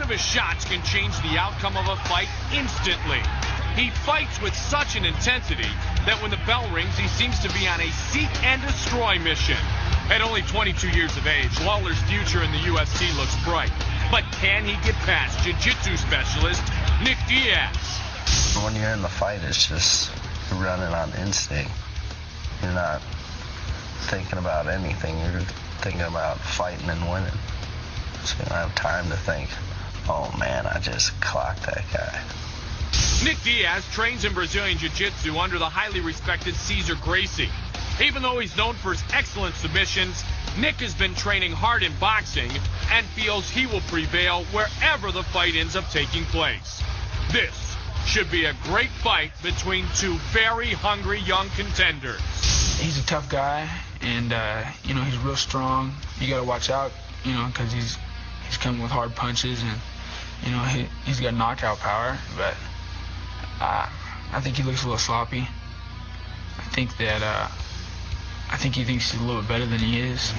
of his shots can change the outcome of a fight instantly. He fights with such an intensity that when the bell rings, he seems to be on a seek and destroy mission. At only 22 years of age, Lawler's future in the UFC looks bright. But can he get past jiu-jitsu specialist Nick Diaz? When you're in the fight, it's just running on instinct. You're not thinking about anything. You're thinking about fighting and winning. So you don't have time to think, oh man, I just clocked that guy. Nick Diaz trains in Brazilian Jiu-Jitsu under the highly respected Cesar Gracie. Even though he's known for his excellent submissions, Nick has been training hard in boxing and feels he will prevail wherever the fight ends up taking place. This should be a great fight between two very hungry young contenders. He's a tough guy, and you know, he's real strong. You got to watch out, you know, because he's coming with hard punches, and you know, he's got knockout power. But I think he looks a little sloppy. I think he thinks he's a little bit better than he is.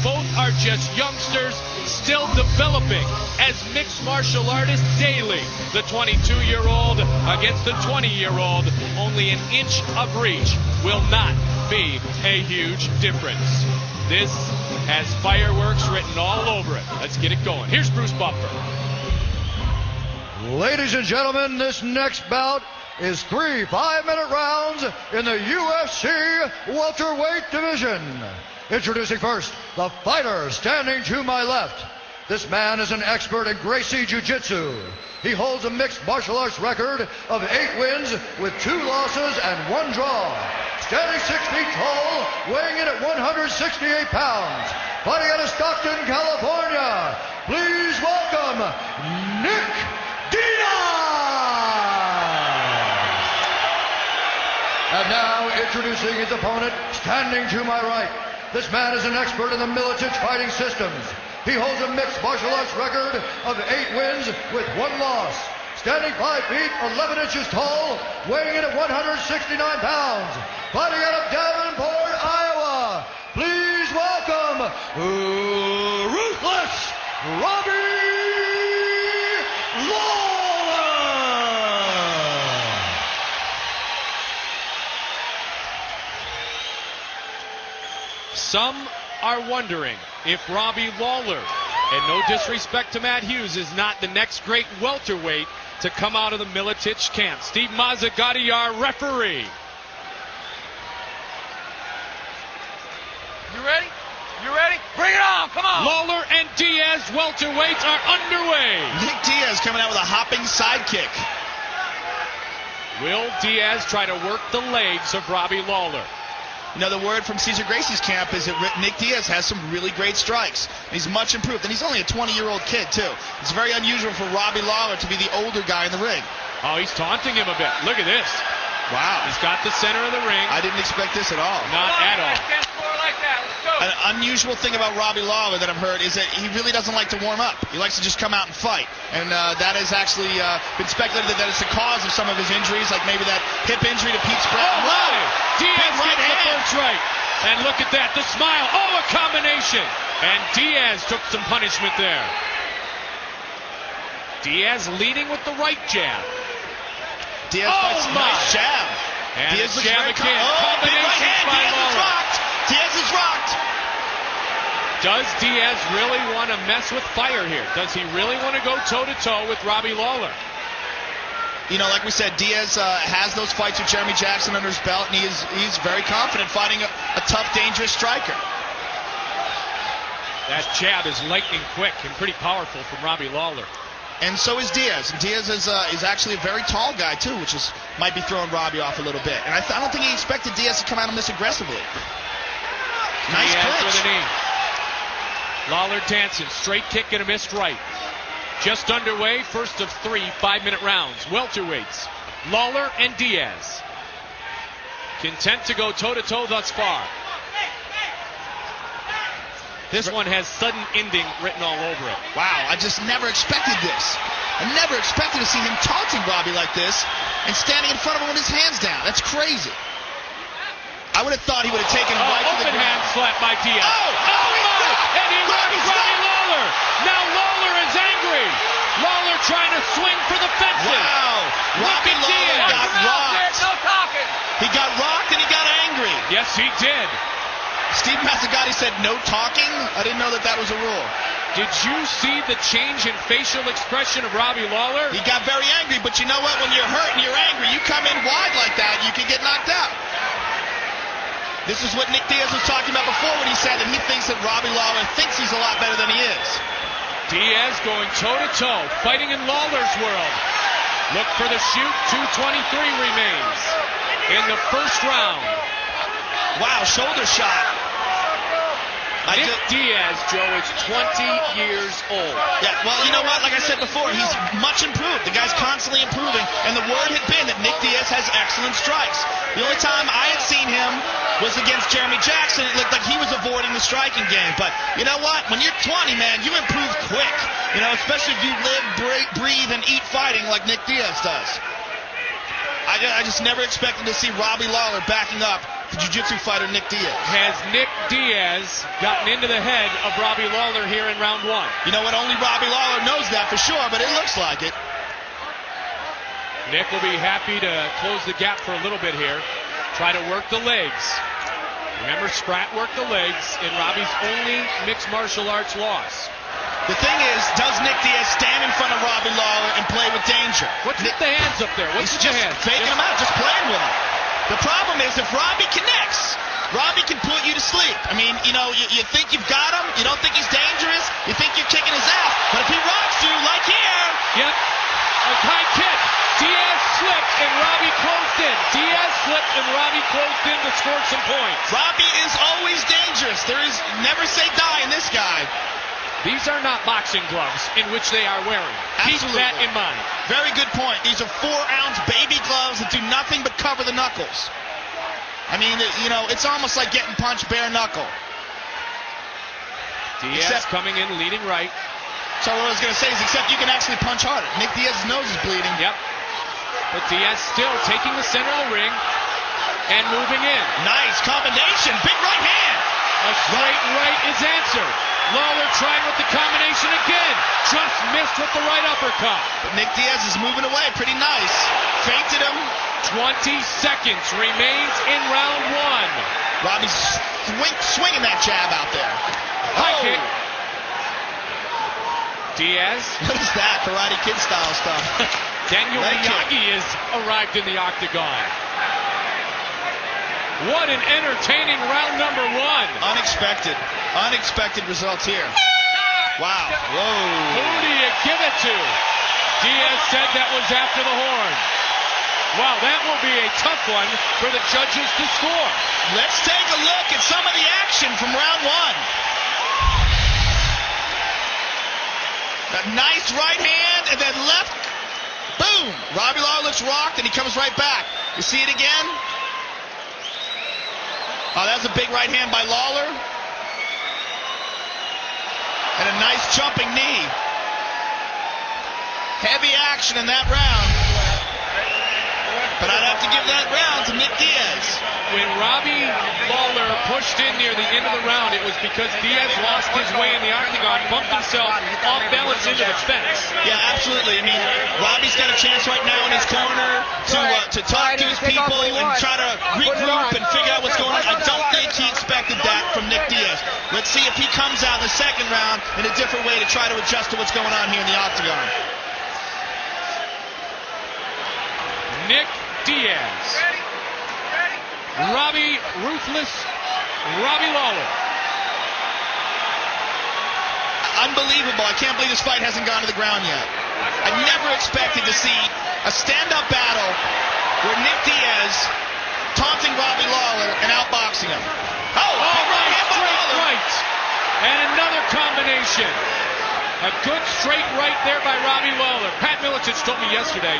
Both are just youngsters still developing as mixed martial artists daily. The 22-year-old against the 20-year-old. Only an inch of reach will not be a huge difference. This has fireworks written all over it. Let's get it going. Here's Bruce Buffer. Ladies and gentlemen, this next bout is 3 5-minute rounds in the UFC welterweight division. Introducing first, the fighter standing to my left. This man is an expert in Gracie Jiu-Jitsu. He holds a mixed martial arts record of 8 wins with 2 losses and 1 draw. Standing 6 feet tall, weighing in at 168 pounds. Fighting out of Stockton, California. Please welcome Nick Diaz! And now introducing his opponent, standing to my right. This man is an expert in the Militich fighting systems. He holds a mixed martial arts record of 8 wins with 1 loss. Standing 5 feet, 11 inches tall, weighing in at 169 pounds. Fighting out of Davenport, Iowa. Please welcome Ruthless Robbie Lawler. Some are wondering if Robbie Lawler, and no disrespect to Matt Hughes, is not the next great welterweight to come out of the Militich camp. Steve Mazzagatti, our referee. You ready? You ready? Bring it on, come on! Lawler and Diaz welterweights are underway. Nick Diaz coming out with a hopping sidekick. Will Diaz try to work the legs of Robbie Lawler? You know, the word from Cesar Gracie's camp is that Nick Diaz has some really great strikes. He's much improved, and he's only a 20-year-old kid, too. It's very unusual for Robbie Lawler to be the older guy in the ring. Oh, he's taunting him a bit. Look at this. Wow. He's got the center of the ring. I didn't expect this at all. Not at all. Can't score like that. Let's go. An unusual thing about Robbie Lawler that I've heard is that he really doesn't like to warm up. He likes to just come out and fight. And that has actually been speculated that it's the cause of some of his injuries, like maybe that hip injury to Pete Spratt. Oh, my! Diaz right gets the hand. first right. And look at that, the smile. Oh, a combination. And Diaz took some punishment there. Diaz leading with the right jab. Diaz fights a nice jab. And Diaz looks jab very again. big right Combination hand. by Diaz is Lawler. rocked. Diaz is rocked. Does Diaz really want to mess with fire here? Does he really want to go toe-to-toe with Robbie Lawler? You know, like we said, Diaz has those fights with Jeremy Jackson under his belt, and he's very confident fighting a tough, dangerous striker. That jab is lightning quick and pretty powerful from Robbie Lawler. And so is Diaz. And Diaz is actually a very tall guy, too, which might be throwing Robbie off a little bit. And I don't think he expected Diaz to come at him this aggressively. Nice Diaz clinch. with a knee. Lawler dancing, straight kick and a missed right. Just underway, first of 3 5-minute rounds. Welterweights, Lawler and Diaz. Content to go toe-to-toe thus far. This one has sudden ending written all over it. Wow, I just never expected this. I never expected to see him taunting Robbie like this and standing in front of him with his hands down. That's crazy. I would have thought he would have taken him right to the Open ground. hand slap by Diaz. Oh, he trying to swing for the fences. Wow. Robbie Lawler got rocked. No talking. He got rocked and he got angry. Yes, he did. Steve Mazzagatti said no talking. I didn't know that that was a rule. Did you see the change in facial expression of Robbie Lawler? He got very angry, but you know what? When you're hurt and you're angry, you come in wide like that, you can get knocked out. This is what Nick Diaz was talking about before when he said that he thinks that Robbie Lawler thinks he's a lot better than he is. Diaz going toe-to-toe, fighting in Lawler's world. Look for the shoot. 2:23 remains in the first round. Wow, shoulder shot. Nick Diaz, Joe, is 20 years old. Yeah, well, you know what? Like I said before, he's much improved. The guy's constantly improving, and the word had been that Nick Diaz has excellent strikes. The only time I had seen him was against Jeremy Jackson. It looked like he was avoiding the striking game. But you know what? When you're 20, man, you improve quick. You know, especially if you live, breathe, and eat fighting like Nick Diaz does. I just never expected to see Robbie Lawler backing up the jiu-jitsu fighter Nick Diaz. Has Nick Diaz gotten into the head of Robbie Lawler here in round one? You know what? Only Robbie Lawler knows that for sure, but it looks like it. Nick will be happy to close the gap for a little bit here. Try to work the legs. Remember, Spratt worked the legs in Robbie's only mixed martial arts loss. The thing is, does Nick Diaz stand in front of Robbie Lawler and play with danger? What's with the hands up there? What's with just the hands? Faking him out, just playing with him. The problem is, if Robbie connects, Robbie can put you to sleep. I mean, you know, you think you've got him, you don't think he's dangerous, you think you're kicking his ass, but if he rocks you, like here. Yep, a high kick. Diaz slipped and Robbie closed in. Diaz slipped and Robbie closed in to score some points. Robbie is always dangerous. There is never say die in this guy. These are not boxing gloves in which they are wearing. Absolutely. Keep that in mind. Very good point. These are 4-ounce baby gloves that do nothing but cover the knuckles. I mean, you know, it's almost like getting punched bare knuckle. Diaz coming in, leading right. So what I was going to say is, except you can actually punch harder. Nick Diaz's nose is bleeding. Yep. But Diaz still taking the center of the ring and moving in. Nice combination. Big right hand. A straight right is answered. Lawler trying with the combination again. Just missed with the right uppercut. But Nick Diaz is moving away pretty nice. Feinted him. 20 seconds remains in round one. Robbie's swinging that jab out there. High kick. Diaz. What is that? Karate Kid style stuff. Daniel Miyagi has arrived in the octagon. What an entertaining round number one. Unexpected. Unexpected results here. Wow. Whoa. Who do you give it to? Diaz said that was after the horn. Wow, that will be a tough one for the judges to score. Let's take a look at some of the action from round one. A nice right hand and then left. Boom. Robbie Lawler looks rocked and he comes right back. You see it again? Oh, that's a big right hand by Lawler. And a nice jumping knee. Heavy action in that round. But I'd have to give that round to Nick Diaz. When Robbie Lawler pushed in near the end of the round, it was because Diaz lost his way in the octagon, bumped himself off balance into the fence. Yeah, absolutely. I mean, Robbie's got a chance right now in his corner to talk to his people and try to regroup and figure out what's going on. I don't think he expected that from Nick Diaz. Let's see if he comes out in the second round in a different way to try to adjust to what's going on here in the octagon. Nick Diaz. Robbie Ruthless. Robbie Lawler. Unbelievable. I can't believe this fight hasn't gone to the ground yet. I never expected to see a stand-up battle where Nick Diaz taunting Robbie Lawler and outboxing him. All right, straight right. And another combination. A good straight right there by Robbie Lawler. Pat Miletich told me yesterday,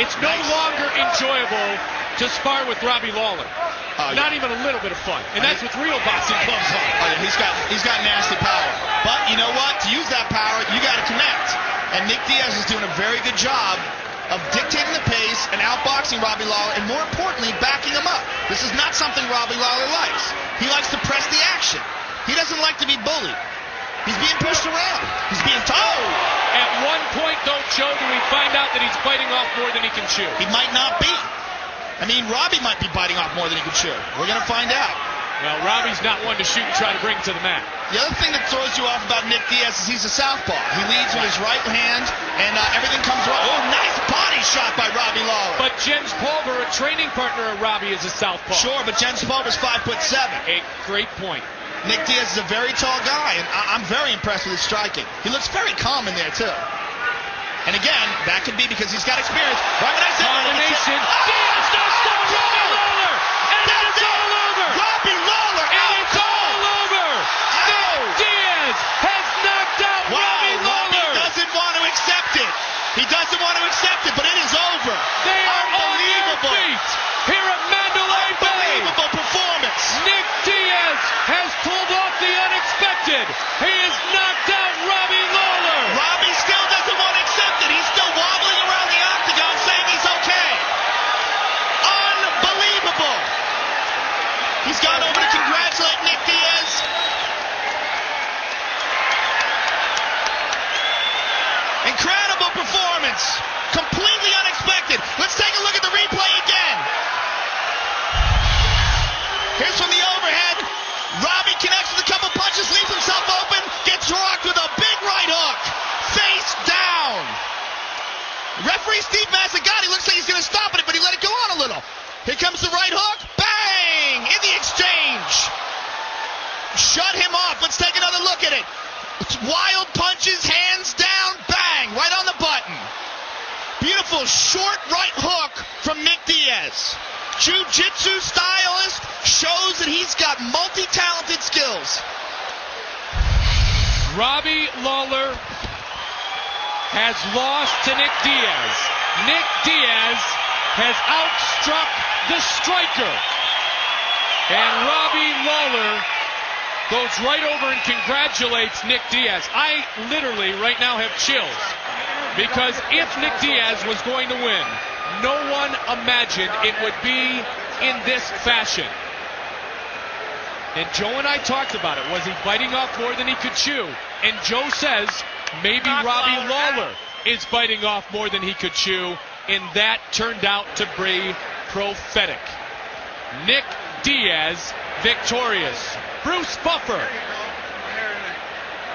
it's no longer enjoyable to spar with Robbie Lawler. Not even a little bit of fun. And that's with real boxing gloves on. Oh, yeah, he's got nasty power. But you know what? To use that power, you got to connect. And Nick Diaz is doing a very good job of dictating the pace and outboxing Robbie Lawler, and more importantly, backing him up. This is not something Robbie Lawler likes. He likes to press the action. He doesn't like to be bullied. He's being pushed around. He's being told. At one point, though, Joe, do we find out that he's biting off more than he can chew? He might not be. I mean, Robbie might be biting off more than he can chew. We're going to find out. Well, Robbie's not one to shoot and try to bring to the mat. The other thing that throws you off about Nick Diaz is he's a southpaw. He leads with his right hand, and everything comes right. Oh, nice body shot by Robbie Lawler. But Jens Pulver, a training partner of Robbie, is a southpaw. Sure, but Jens Pulver's 5'7". A great point. Nick Diaz is a very tall guy, and I'm very impressed with his striking. He looks very calm in there, too. And again, that could be because he's got experience. Right when I said combination. Diaz does stop Robbie Lawler, and then it's all over. Robbie Lawler, and it's all over. Nick Diaz has knocked out Robbie Lawler. Robbie doesn't want to accept it. He doesn't want to accept it, but it is over. They are on their feet here at Mandalay Bay. Unbelievable performance. Nick Diaz has pulled off the unexpected. He has knocked out Robbie Lawler. Robbie still doesn't want to accept it. He's still wobbling around the octagon saying he's okay. Unbelievable. He's gone over to congratulate Nick Diaz. Incredible performance. Completely unexpected. Let's take a look at the replay again. Here's from the overhead. Robbie connects with a couple punches, leaves himself open, gets rocked with a big right hook. Face down. Referee Steve Mazzagatti looks like he's going to stop it, but he let it go on a little. Here comes the right hook. Bang! In the exchange. Shut him off. Let's take another look at it. Wild punches, hands down, bang, right on the button. Beautiful short right hook from Nick Diaz. Jiu-jitsu stylist, shows that he's got multi-talented skills. Robbie Lawler has lost to Nick Diaz. Nick Diaz has outstruck the striker. And Robbie Lawler goes right over and congratulates Nick Diaz. I literally right now have chills because if Nick Diaz was going to win, no one imagined it would be in this fashion. And Joe and I talked about it. Was he biting off more than he could chew? And Joe says maybe Robbie Lawler is biting off more than he could chew, and that turned out to be prophetic. Nick Diaz victorious. Bruce Buffer.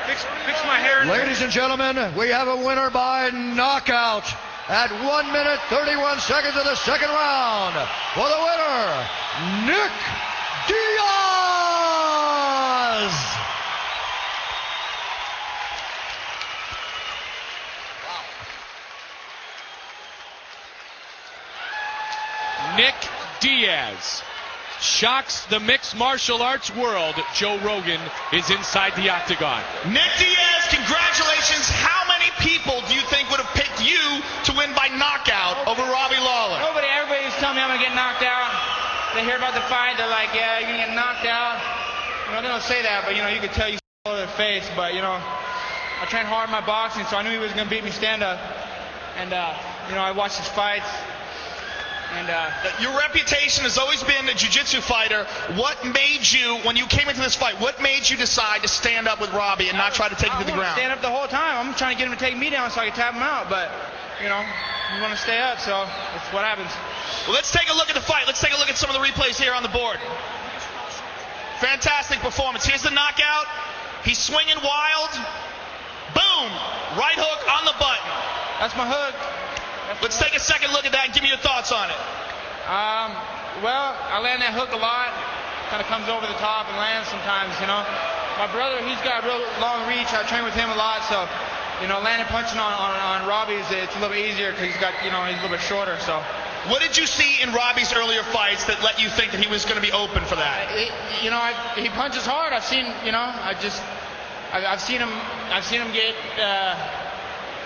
Fix my hair. Ladies and gentlemen, we have a winner by knockout at 1 minute 31 seconds of the second round. For the winner, Nick Diaz. Nick Diaz shocks the mixed martial arts world. Joe Rogan is inside the octagon. Nick Diaz, congratulations. How many people do you think would have picked you to win by knockout over Robbie Lawler? Nobody. Everybody was telling me I'm going to get knocked out. They hear about the fight. They're like, yeah, you're going to get knocked out. They don't say that, but, you can tell you all over their face. But, I trained hard in my boxing, so I knew he was going to beat me stand-up. And, I watched his fights. And your reputation has always been a jiu-jitsu fighter. What made you, when you came into this fight, what made you decide to stand up with Robbie and not try to take him to the ground? Stand up the whole time. I'm trying to get him to take me down so I can tap him out. But, you want to stay up, so that's what happens. Well, let's take a look at the fight. Let's take a look at some of the replays here on the board. Fantastic performance. Here's the knockout. He's swinging wild. Boom! Right hook on the button. That's my hook. Let's take a second look at that and give me your thoughts on it. Well, I land that hook a lot. Kind of comes over the top and lands sometimes, My brother, he's got real long reach. I train with him a lot, so, landing punching on Robbie's, it's a little bit easier because he's got, he's a little bit shorter, so. What did you see in Robbie's earlier fights that let you think that he was going to be open for that? He punches hard. I've seen, I've seen him get,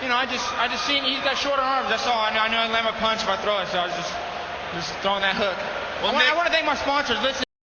I just seen he's got shorter arms. That's all. I knew I'd land my punch if I throw it, so I was just throwing that hook. Well, I want to thank my sponsors. Listen.